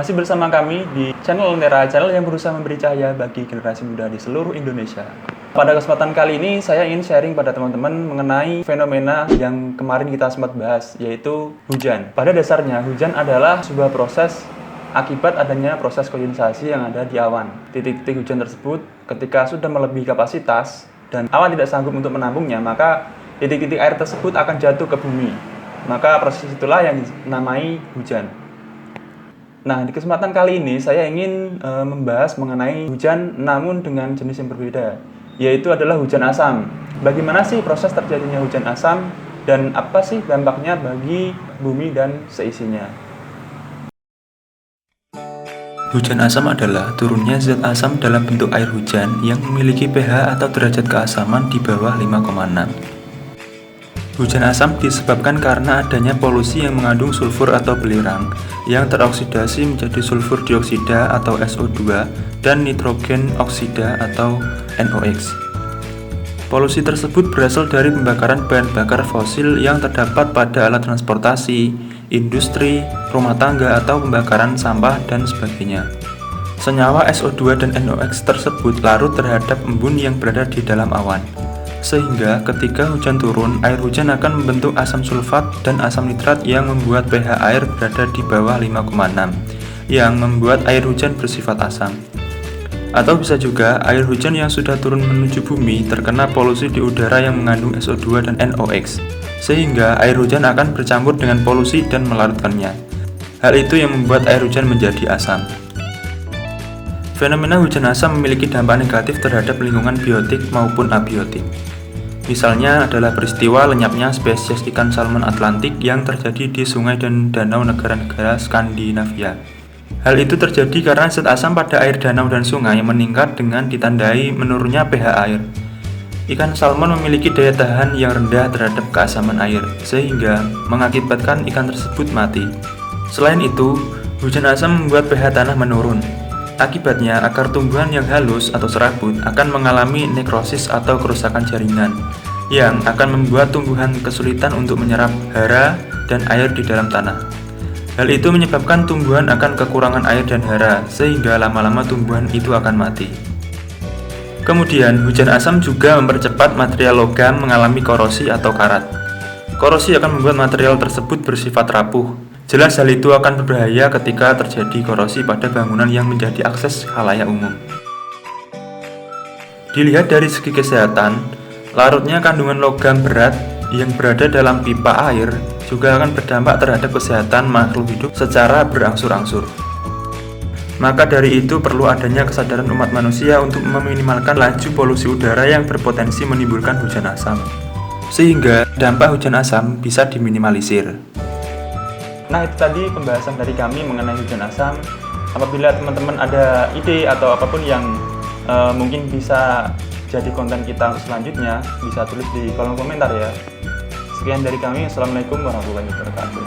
Masih bersama kami di channel Lentera, channel yang berusaha memberi cahaya bagi generasi muda di seluruh Indonesia. Pada kesempatan kali ini, saya ingin sharing pada teman-teman mengenai fenomena yang kemarin kita sempat bahas, yaitu hujan. Pada dasarnya, hujan adalah sebuah proses akibat adanya proses kondensasi yang ada di awan. Titik-titik hujan tersebut ketika sudah melebihi kapasitas dan awan tidak sanggup untuk menampungnya, maka titik-titik air tersebut akan jatuh ke bumi. Maka proses itulah yang dinamai hujan. Nah, di kesempatan kali ini saya ingin membahas mengenai hujan namun dengan jenis yang berbeda, yaitu adalah hujan asam. Bagaimana sih proses terjadinya hujan asam dan apa sih dampaknya bagi bumi dan seisinya? Hujan asam adalah turunnya zat asam dalam bentuk air hujan yang memiliki pH atau derajat keasaman di bawah 5,6. Hujan asam disebabkan karena adanya polusi yang mengandung sulfur atau belerang yang teroksidasi menjadi sulfur dioksida atau SO2 dan nitrogen oksida atau NOx. Polusi tersebut berasal dari pembakaran bahan bakar fosil yang terdapat pada alat transportasi, industri, rumah tangga atau pembakaran sampah dan sebagainya. Senyawa SO2 dan NOx tersebut larut terhadap embun yang berada di dalam awan. Sehingga ketika hujan turun, air hujan akan membentuk asam sulfat dan asam nitrat yang membuat pH air berada di bawah 5,6, yang membuat air hujan bersifat asam. Atau bisa juga air hujan yang sudah turun menuju bumi terkena polusi di udara yang mengandung SO2 dan NOx, sehingga air hujan akan bercampur dengan polusi dan melarutkannya. Hal itu yang membuat air hujan menjadi asam. Fenomena hujan asam memiliki dampak negatif terhadap lingkungan biotik maupun abiotik. Misalnya adalah peristiwa lenyapnya spesies ikan salmon Atlantik yang terjadi di sungai dan danau negara-negara Skandinavia. Hal itu terjadi karena zat asam pada air danau dan sungai meningkat dengan ditandai menurunnya pH air. Ikan salmon memiliki daya tahan yang rendah terhadap keasaman air, sehingga mengakibatkan ikan tersebut mati. Selain itu, hujan asam membuat pH tanah menurun. Akibatnya, akar tumbuhan yang halus atau serabut akan mengalami nekrosis atau kerusakan jaringan, yang akan membuat tumbuhan kesulitan untuk menyerap hara dan air di dalam tanah. Hal itu menyebabkan tumbuhan akan kekurangan air dan hara, sehingga lama-lama tumbuhan itu akan mati. Kemudian, hujan asam juga mempercepat material logam mengalami korosi atau karat. Korosi akan membuat material tersebut bersifat rapuh. Jelas hal itu akan berbahaya ketika terjadi korosi pada bangunan yang menjadi akses khalayak umum. Dilihat dari segi kesehatan, larutnya kandungan logam berat yang berada dalam pipa air juga akan berdampak terhadap kesehatan makhluk hidup secara berangsur-angsur. Maka dari itu perlu adanya kesadaran umat manusia untuk meminimalkan laju polusi udara yang berpotensi menimbulkan hujan asam, sehingga dampak hujan asam bisa diminimalisir. Nah, itu tadi pembahasan dari kami mengenai hujan asam. Apabila teman-teman ada ide atau apapun yang mungkin bisa jadi konten kita untuk selanjutnya, bisa tulis di kolom komentar ya. Sekian dari kami. Assalamualaikum warahmatullahi wabarakatuh.